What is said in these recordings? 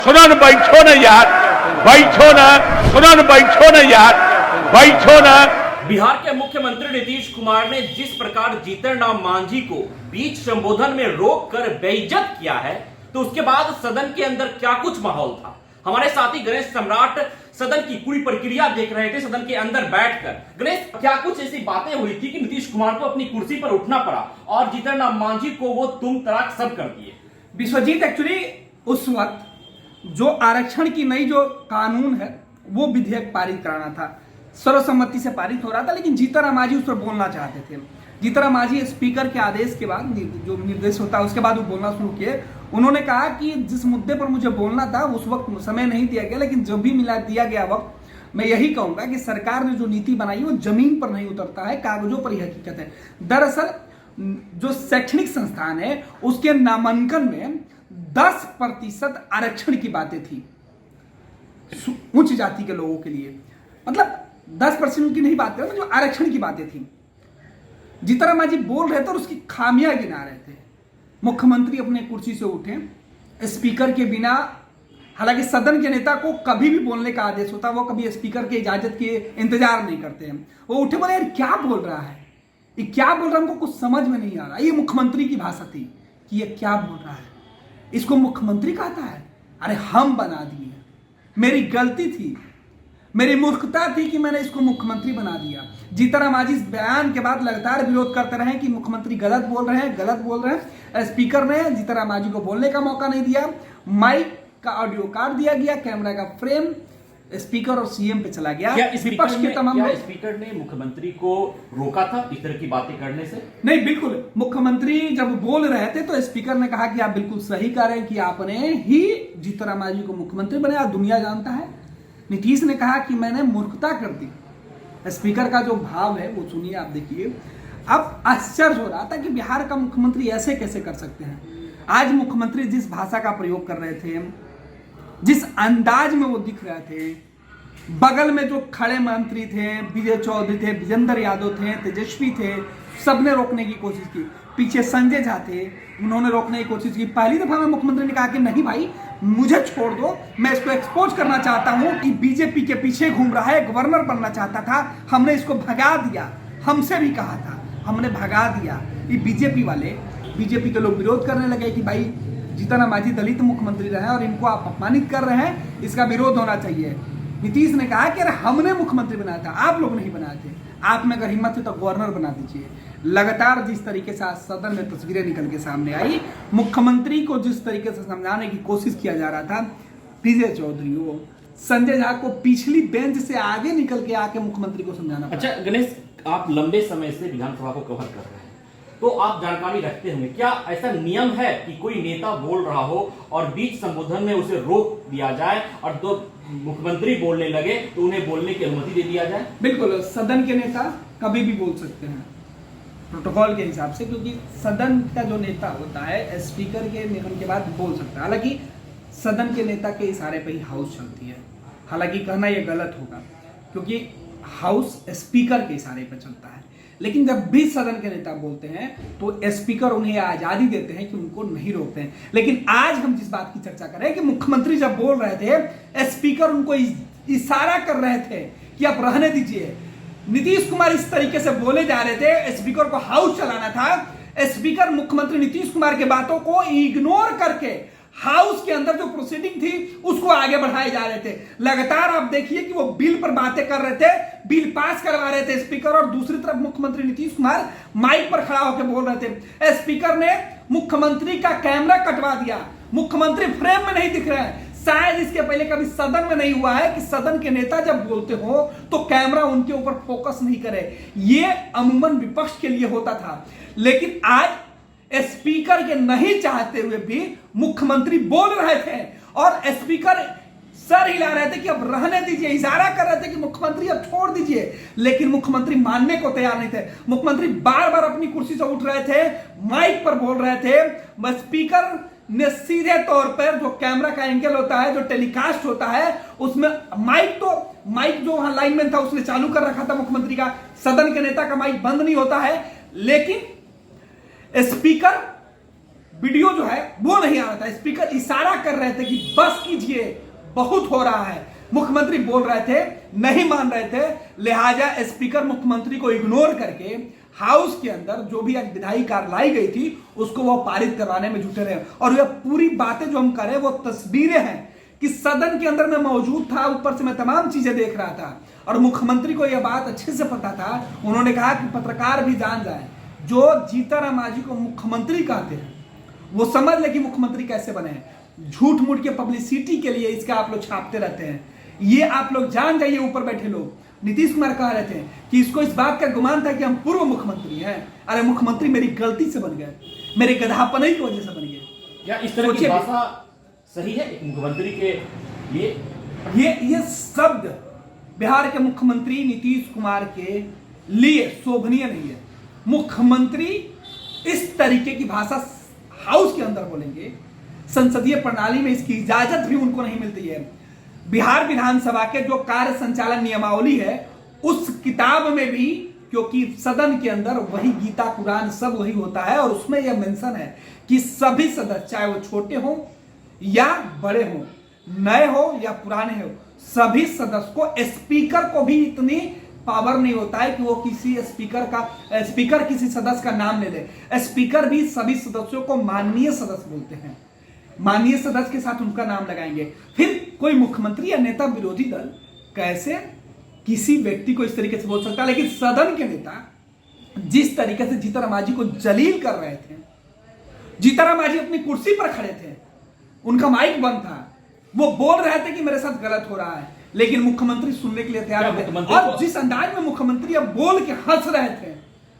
सुनो न बैठो न यार, बैठो न, सुनो न बैठो न यार, बैठो न। बिहार के मुख्यमंत्री नीतीश कुमार ने जिस प्रकार जीतन राम मांझी को बीच संबोधन में रोक कर बेइज्जत किया है, तो उसके बाद सदन के अंदर क्या कुछ माहौल था। हमारे साथी गणेश सम्राट सदन की पूरी प्रक्रिया देख रहे थे, सदन के अंदर बैठकर। गणेश, क्या कुछ ऐसी बातें हुई थी कि नीतीश कुमार को अपनी कुर्सी पर उठना पड़ा और जीतन राम मांझी को वो तुम तड़ाक सब कर दिए। विश्वजीत, एक्चुअली उस वक्त जो आरक्षण की नई जो कानून है वो विधेयक पारित कराना था, सर्वसम्मति से पारित हो रहा था, लेकिन जीतन राम मांझी उस पर बोलना चाहते थे। जीतन राम मांझी स्पीकर के आदेश के बाद, जो निर्देश होता है उसके बाद वो बोलना शुरू किए। उन्होंने कहा कि जिस मुद्दे पर मुझे बोलना था उस वक्त समय नहीं दिया गया, लेकिन जब भी दिया गया वक्त, मैं यही कहूंगा कि सरकार ने जो नीति बनाई वो जमीन पर नहीं उतरता है, कागजों पर ही हकीकत है। दरअसल जो शैक्षणिक संस्थान है उसके नामांकन में 10% आरक्षण की बातें थी उच्च जाति के लोगों के लिए, मतलब 10% की नहीं बात कर रहे, जो आरक्षण की बातें थी। जीतन राम मांझी बोल रहे थे और उसकी खामियां गिना रहे थे। मुख्यमंत्री अपने कुर्सी से उठे, स्पीकर के बिना, हालांकि सदन के नेता को कभी भी बोलने का आदेश होता, वो कभी स्पीकर की इजाजत के इंतजार नहीं करते हैं। वो उठे, बोले यार क्या बोल रहा है, ये क्या बोल रहा है, हमको कुछ समझ में नहीं आ रहा। ये मुख्यमंत्री की भाषा थी कि ये क्या बोल रहा है, इसको मुख्यमंत्री कहता है। अरे हम बना दिए, मेरी गलती थी, मेरी मूर्खता थी कि मैंने इसको मुख्यमंत्री बना दिया। जीतन राम मांझी इस बयान के बाद लगातार विरोध करते रहे कि मुख्यमंत्री गलत बोल रहे हैं, गलत बोल रहे हैं। स्पीकर ने जीतन राम मांझी को बोलने का मौका नहीं दिया, माइक का ऑडियो कार्ड दिया गया, कैमरा का फ्रेम स्पीकर और सीएम पे चला गया। विपक्ष के तमाम लोग, स्पीकर ने मुख्यमंत्री को रोका था इस तरह की बातें करने से? नहीं, बिल्कुल। मुख्यमंत्री जब बोल रहे थे तो स्पीकर ने कहा कि आप बिल्कुल सही कह रहे हैं कि आपने ही जीतन राम मांझी को मुख्यमंत्री बनाया, दुनिया जानता है। नीतीश ने कहा कि मैंने मूर्खता कर दी। स्पीकर का जो भाव है वो सुनिए, आप देखिए। अब आश्चर्य हो रहा था कि बिहार का मुख्यमंत्री ऐसे कैसे कर सकते हैं। आज मुख्यमंत्री जिस भाषा का प्रयोग कर रहे थे, जिस अंदाज में वो दिख रहे थे, बगल में जो खड़े मंत्री थे, विजय चौधरी थे, विजेंद्र यादव थे, तेजस्वी थे, सबने रोकने की कोशिश की। पीछे संजय झा थे, उन्होंने रोकने की कोशिश की। पहली दफा में मुख्यमंत्री ने कहा कि नहीं भाई, मुझे छोड़ दो, मैं इसको एक्सपोज करना चाहता हूं कि बीजेपी के पीछे घूम रहा है, गवर्नर बनना चाहता था, हमने इसको भगा दिया। हमसे भी कहा था, हमने भगा दिया। ये बीजेपी वाले, बीजेपी के लोग विरोध करने लगे कि भाई जीतन राम मांझी दलित मुख्यमंत्री रहे और इनको आप अपमानित कर रहे हैं, इसका विरोध होना चाहिए। नीतीश ने कहा कि अरे हमने मुख्यमंत्री बनाया था, आप लोग नहीं बनाए थे, आप में अगर हिम्मत है तो गवर्नर बना दीजिए। लगातार जिस तरीके से आज सदन में तस्वीरें निकल के सामने आई, मुख्यमंत्री को जिस तरीके से समझाने की कोशिश किया जा रहा था, विजय चौधरी हो, संजय झा को पिछली बेंच से आगे निकल के आके मुख्यमंत्री को समझाना। अच्छा गणेश, आप लंबे समय से विधानसभा को कवर कर रहे हैं तो आप जानकारी रखते होंगे, क्या ऐसा नियम है कि कोई नेता बोल रहा हो और बीच संबोधन में उसे रोक दिया जाए और तो मुख्यमंत्री बोलने लगे तो उन्हें बोलने की अनुमति दे दिया जाए? बिल्कुल, सदन के नेता कभी भी बोल सकते हैं प्रोटोकॉल के हिसाब से, क्योंकि सदन का जो नेता होता है स्पीकर के निधन के बाद बोल सकता है। हालांकि सदन के नेता के इशारे पे ही हाउस चलती है, हालांकि कहना यह गलत होगा क्योंकि हाउस स्पीकर के इशारे पे चलता है। लेकिन जब भी सदन के नेता बोलते हैं तो स्पीकर उन्हें आजादी देते हैं कि उनको नहीं रोकते हैं। लेकिन आज हम जिस बात की चर्चा कर रहे हैं कि मुख्यमंत्री जब बोल रहे थे, स्पीकर उनको इशारा कर रहे थे कि आप रहने दीजिए। नीतीश कुमार इस तरीके से बोले जा रहे थे, स्पीकर को हाउस चलाना था। स्पीकर मुख्यमंत्री नीतीश कुमार के बातों को इग्नोर करके हाउस के अंदर जो प्रोसीडिंग थी उसको आगे बढ़ाए जा रहे थे। लगातार आप देखिए कि वो बिल पर बातें कर रहे थे, बिल पास करवा रहे थे स्पीकर, और दूसरी तरफ मुख्यमंत्री नीतीश कुमार माइक पर खड़ा होकर बोल रहे थे। स्पीकर ने मुख्यमंत्री का कैमरा कटवा दिया, मुख्यमंत्री फ्रेम में नहीं दिख रहे हैं। शायद इसके पहले कभी सदन में नहीं हुआ है कि सदन के नेता जब बोलते हो तो कैमरा उनके ऊपर फोकस नहीं करे। ये अमूमन विपक्ष के लिए होता था, लेकिन आज स्पीकर के नहीं चाहते हुए भी मुख्यमंत्री बोल रहे थे और स्पीकर सर हिला रहे थे कि अब रहने दीजिए, इशारा कर रहे थे कि मुख्यमंत्री अब छोड़ दीजिए, लेकिन मुख्यमंत्री मानने को तैयार नहीं थे। मुख्यमंत्री बार बार अपनी कुर्सी से उठ रहे थे, माइक पर बोल रहे थे। स्पीकर ने सीधे तौर पर जो कैमरा का एंगल होता है, जो टेलीकास्ट होता है, उसमें माइक जो वहां लाइनमैन था उसने चालू कर रखा था मुख्यमंत्री का। सदन के नेता का माइक बंद नहीं होता है, लेकिन स्पीकर वीडियो जो है वो नहीं आ रहा था। स्पीकर इशारा कर रहे थे कि बस कीजिए, बहुत हो रहा है। मुख्यमंत्री बोल रहे थे, नहीं मान रहे थे, लिहाजा स्पीकर मुख्यमंत्री को इग्नोर करके हाउस के अंदर जो भी एक विधायी कार लाई गई थी उसको वो पारित करवाने में जुटे रहे। और यह पूरी बातें जो हम करें वो तस्वीरें हैं कि सदन के अंदर मैं मौजूद था, ऊपर से मैं तमाम चीजें देख रहा था और मुख्यमंत्री को यह बात अच्छे से पता था। उन्होंने कहा कि पत्रकार भी जान जाए, जो जीतन मांझी को मुख्यमंत्री कहते हैं वो समझ ले कि मुख्यमंत्री कैसे बने हैं। झूठ मूठ के पब्लिसिटी के लिए इसका आप लोग छापते रहते हैं, ये आप लोग जान जाइए। ऊपर बैठे लोग नीतीश कुमार कह रहे थे कि इसको इस बात का गुमान था कि हम पूर्व मुख्यमंत्री हैं। अरे मुख्यमंत्री मेरी गलती से बन गए, मेरे गधापन की वजह से बन गए। क्या इस तरह की भाषा सही है एक मुख्यमंत्री के लिए? ये शब्द बिहार के मुख्यमंत्री नीतीश कुमार के लिए शोभनीय नहीं है। मुख्यमंत्री इस तरीके की भाषा हाउस के अंदर बोलेंगे, संसदीय प्रणाली में इसकी इजाजत भी उनको नहीं मिलती है। बिहार विधानसभा के जो कार्य संचालन नियमावली है उस किताब में भी, क्योंकि सदन के अंदर वही गीता कुरान सब वही होता है और उसमें यह मेंशन है कि सभी सदस्य, चाहे वो छोटे हों या बड़े हों, नए हो या पुराने हो, सभी सदस्य को, स्पीकर को भी इतनी पावर नहीं होता है कि वो किसी स्पीकर किसी सदस्य का नाम ले दे। स्पीकर भी सभी सदस्यों को माननीय सदस्य बोलते हैं, माननीय सदस्य के साथ उनका नाम लगाएंगे। फिर कोई मुख्यमंत्री या नेता विरोधी दल कैसे किसी व्यक्ति को इस तरीके से बोल सकता है? लेकिन सदन के नेता जिस तरीके से जीतन राम मांझी को जलील कर रहे थे, जीतन राम मांझी अपनी कुर्सी पर खड़े थे, उनका माइक बंद था, वो बोल रहे थे कि मेरे साथ गलत हो रहा है, लेकिन मुख्यमंत्री सुनने के लिए तैयार थे। और जिस अंदाज में मुख्यमंत्री अब बोल के हंस रहे थे,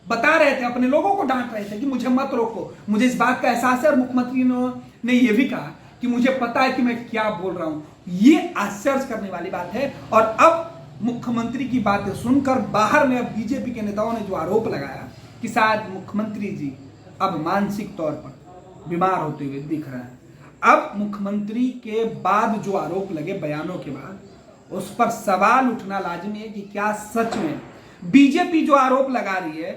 बता रहे थे, अपने लोगों को डांट रहे थे कि मुझे मत रोको, मुझे इस बात का एहसास है। और मुख्यमंत्री ने यह भी कहा कि मुझे पता है कि मैं क्या बोल रहा हूं। ये आश्चर्य करने वाली बात है। और अब मुख्यमंत्री की बातें सुनकर बाहर में अब बीजेपी के नेताओं ने जो आरोप लगाया कि शायद मुख्यमंत्री जी अब मानसिक तौर पर बीमार होते हुए दिख रहे हैं। अब मुख्यमंत्री के बाद जो आरोप लगे बयानों के बाद, उस पर सवाल उठना लाजमी है कि क्या सच में बीजेपी जो आरोप लगा रही है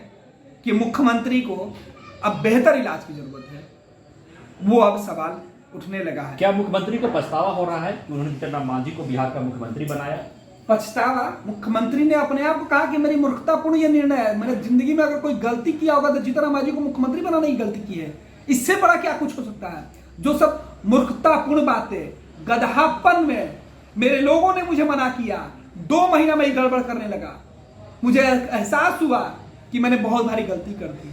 कि मुख्यमंत्री को अब बेहतर इलाज की जरूरत है, वो अब सवाल उठने लगा है। क्या मुख्यमंत्री को पछतावा हो रहा है कि उन्होंने जीतन राम मांझी को बिहार का मुख्यमंत्री बनाया? पछतावा? मुख्यमंत्री ने अपने आप को कहा कि मेरी मूर्खतापूर्ण यह निर्णय है, मैंने जिंदगी में अगर कोई गलती किया होगा तो जीतन राम मांझी को मुख्यमंत्री बनाने की गलती की है। इससे बड़ा क्या कुछ हो सकता है? जो सब मूर्खतापूर्ण बातें, गधापन में मेरे लोगों ने मुझे मना किया, 2 महीना में ही गड़बड़ करने लगा, मुझे एहसास हुआ कि मैंने बहुत भारी गलती कर दी।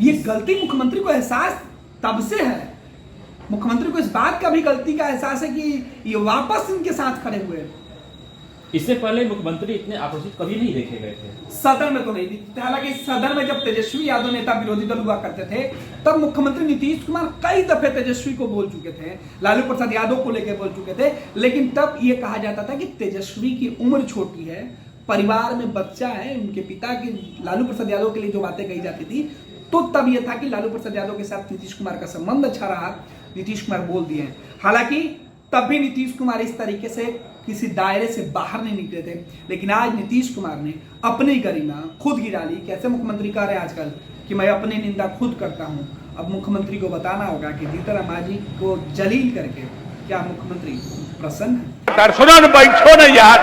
ये गलती मुख्यमंत्री को एहसास तब से है, मुख्यमंत्री को इस बात का भी गलती का एहसास है कि ये वापस इनके साथ खड़े हुए। इससे पहले मुख्यमंत्री इतने आक्रोशित कभी नहीं देखे गए थे। सदन में तो नहीं दिखते। हालांकि सदन में जब तेजस्वी यादव नेता विरोधी दल हुआ करते थे तब मुख्यमंत्री नीतीश कुमार कई दफे तेजस्वी को बोल चुके थे, लालू प्रसाद यादव को लेकर बोल चुके थे, लेकिन तब ये कहा जाता था कि तेजस्वी की उम्र छोटी है, परिवार में बच्चा है, उनके पिता की, लालू प्रसाद यादव के लिए जो बातें कही जाती थी, तो तब यह था कि लालू प्रसाद यादव के साथ नीतीश कुमार का संबंध अच्छा रहा, नीतीश कुमार बोल दिए। हालांकि तब भी नीतीश कुमार इस तरीके से किसी दायरे से बाहर नहीं निकले थे, लेकिन आज नीतीश कुमार ने अपनी गरिमा खुद गिरा ली। कैसे मुख्यमंत्री कह रहे हैं आजकल कि मैं अपनी निंदा खुद करता हूं। अब मुख्यमंत्री को बताना होगा कि जीतन राम मांझी को जलील करके क्या मुख्यमंत्री प्रसन्न है? सुनो न बैठो न यार,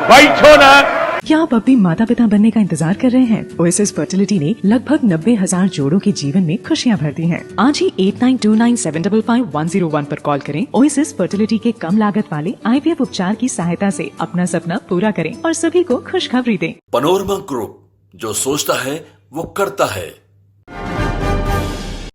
बैठो न। क्या आप अपने माता पिता बनने का इंतजार कर रहे हैं? ओएसएस फर्टिलिटी ने लगभग 90,000 जोड़ों के जीवन में खुशियां भरती हैं। आज ही 8929755101 पर कॉल करें। ओएसएस फर्टिलिटी के कम लागत वाले IVF उपचार की सहायता से अपना सपना पूरा करें और सभी को खुशखबरी दें। पनोरमा ग्रुप, जो सोचता है वो करता है।